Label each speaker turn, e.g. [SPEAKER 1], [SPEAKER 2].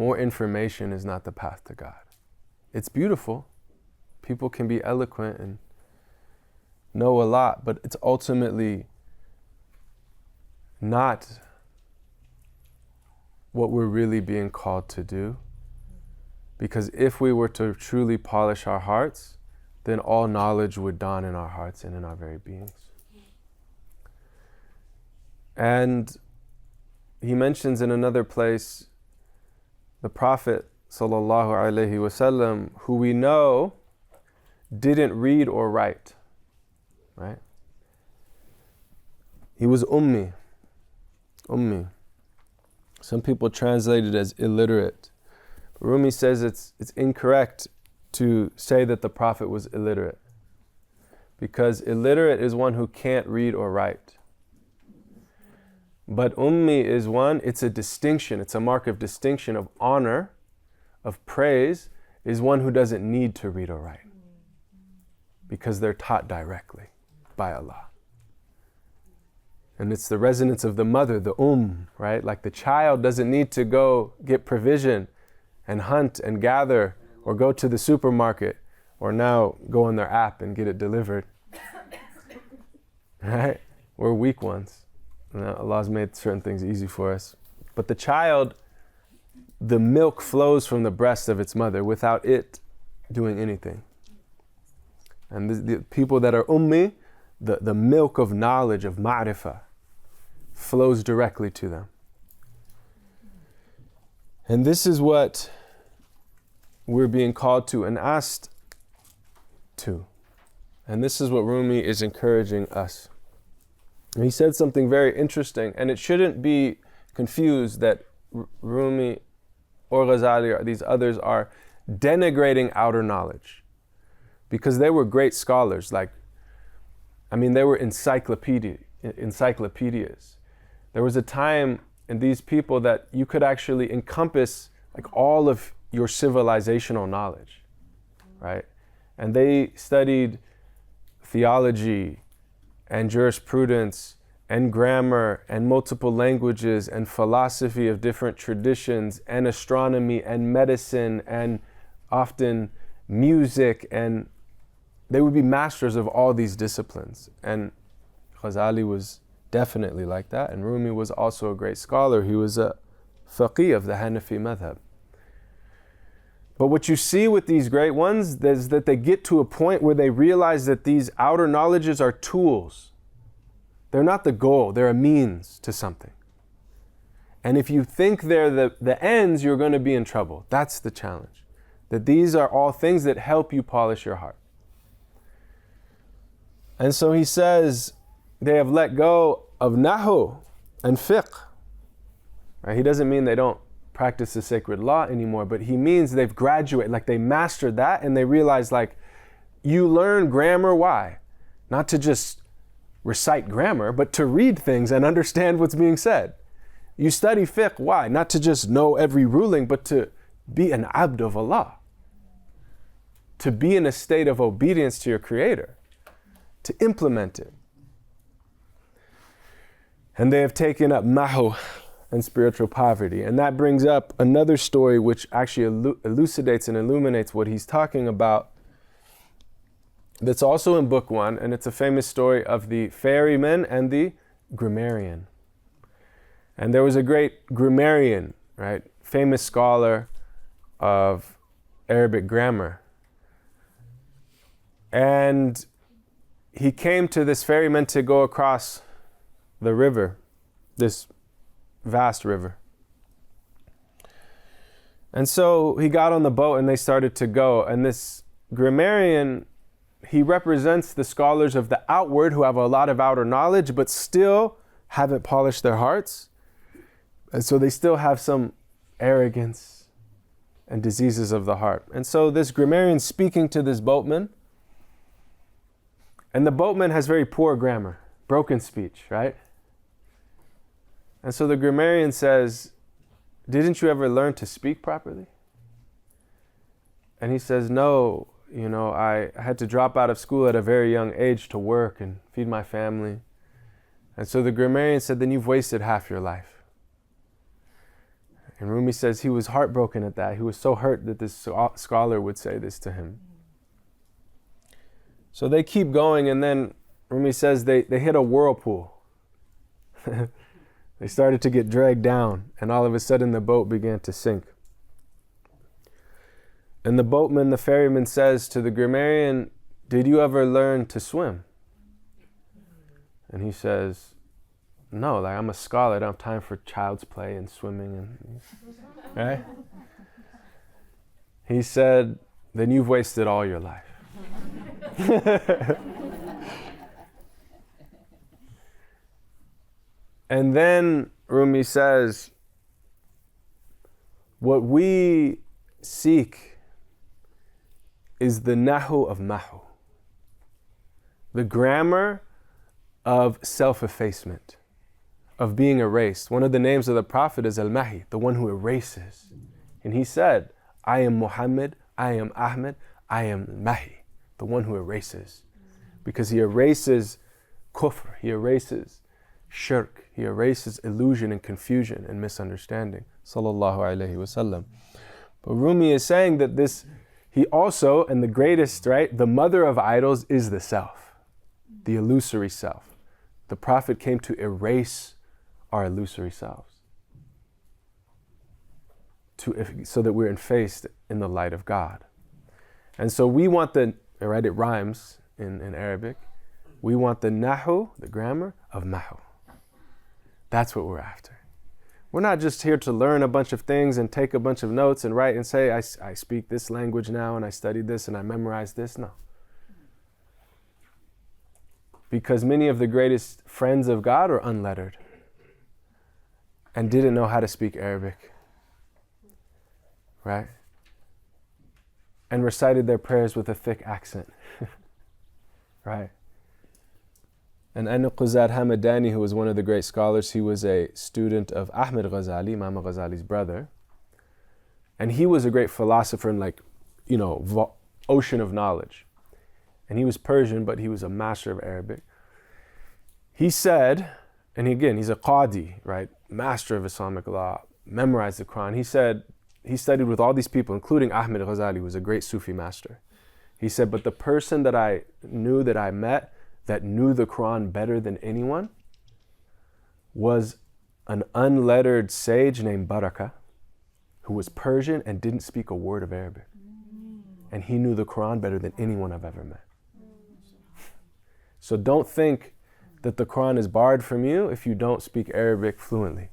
[SPEAKER 1] more information is not the path to God. It's beautiful. People can be eloquent and know a lot, but it's ultimately not what we're really being called to do. Because if we were to truly polish our hearts, then all knowledge would dawn in our hearts and in our very beings. And he mentions in another place the Prophet sallallahu alaihi wasallam, who we know didn't read or write, right? He was ummi. Some people translate it as illiterate. Rumi says it's incorrect to say that the Prophet was illiterate, because illiterate is one who can't read or write. But ummi is one, it's a distinction, it's a mark of distinction, of honor, of praise, is one who doesn't need to read or write, because they're taught directly by Allah. And it's the resonance of the mother, the right? Like the child doesn't need to go get provision and hunt and gather, or go to the supermarket, or now go on their app and get it delivered. Right? We're weak ones. Allah's made certain things easy for us. But the child, the milk flows from the breast of its mother without it doing anything. And the people that are ummi, the milk of knowledge, of ma'rifah, flows directly to them. And this is what we're being called to and asked to. And this is what Rumi is encouraging us. And he said something very interesting, and it shouldn't be confused that Rumi or Ghazali or these others are denigrating outer knowledge, because they were great scholars. They were encyclopedias. There was a time in these people that you could actually encompass like all of your civilizational knowledge, right? And they studied theology and jurisprudence and grammar and multiple languages and philosophy of different traditions and astronomy and medicine and often music, and they would be masters of all these disciplines. And Ghazali was definitely like that, and Rumi was also a great scholar. He was a faqih of the Hanafi madhab. But what you see with these great ones is that they get to a point where they realize that these outer knowledges are tools. They're not the goal, they're a means to something. And if you think they're the ends, you're going to be in trouble. That's the challenge. That these are all things that help you polish your heart. And so he says, they have let go of nahu and fiqh. Right? He doesn't mean they don't practice the sacred law anymore, but he means they've graduated, like they mastered that, and they realize, like, you learn grammar, why? Not to just recite grammar, but to read things and understand what's being said. You study fiqh, why? Not to just know every ruling, but to be an abd of Allah. To be in a state of obedience to your Creator. To implement it. And they have taken up mahu and spiritual poverty. And that brings up another story which actually elucidates and illuminates what he's talking about. That's also in book 1, and it's a famous story of the ferryman and the grammarian. And there was a great grammarian, right? Famous scholar of Arabic grammar. And he came to this ferryman to go across the river, this vast river. And so he got on the boat and they started to go. And this grammarian, he represents the scholars of the outward who have a lot of outer knowledge, but still haven't polished their hearts. And so they still have some arrogance and diseases of the heart. And so this grammarian speaking to this boatman, and the boatman has very poor grammar, broken speech, right? And so the grammarian says, didn't you ever learn to speak properly? And he says, no, I had to drop out of school at a very young age to work and feed my family. And so the grammarian said, then you've wasted half your life. And Rumi says he was heartbroken at that. He was so hurt that this scholar would say this to him. So they keep going, and then Rumi says they hit a whirlpool. They started to get dragged down, and all of a sudden the boat began to sink. And the boatman, the ferryman, says to the grammarian, "Did you ever learn to swim?" And he says, "No, like I'm a scholar. I don't have time for child's play and swimming." And right? He said, "Then you've wasted all your life." And then Rumi says, what we seek is the nahu of mahu, the grammar of self-effacement, of being erased. One of the names of the Prophet is Al-Mahi, the one who erases. And he said, "I am Muhammad, I am Ahmed, I am Mahi," the one who erases. Because he erases kufr, he erases shirk, he erases illusion and confusion and misunderstanding. Sallallahu alayhi wasallam. But Rumi is saying that this, he also, and the greatest, right, the mother of idols is the self, the illusory self. The Prophet came to erase our illusory selves, so that we're effaced in the light of God. And so we want the, right, it rhymes in Arabic, we want the nahu, the grammar of mahu. That's what we're after. We're not just here to learn a bunch of things and take a bunch of notes and write and say, I speak this language now and I studied this and I memorized this. No. Because many of the greatest friends of God are unlettered and didn't know how to speak Arabic. Right? And recited their prayers with a thick accent. Right? And An-Quzad Hamadani, who was one of the great scholars, he was a student of Ahmed Ghazali, Imam Ghazali's brother. And he was a great philosopher and ocean of knowledge. And he was Persian, but he was a master of Arabic. He said, and again, he's a qadi, right? Master of Islamic law, memorized the Quran. He said, he studied with all these people, including Ahmed Ghazali, who was a great Sufi master. He said, but the person that I knew, that I met, that knew the Quran better than anyone was an unlettered sage named Baraka, who was Persian and didn't speak a word of Arabic. And he knew the Quran better than anyone I've ever met. So don't think that the Quran is barred from you if you don't speak Arabic fluently.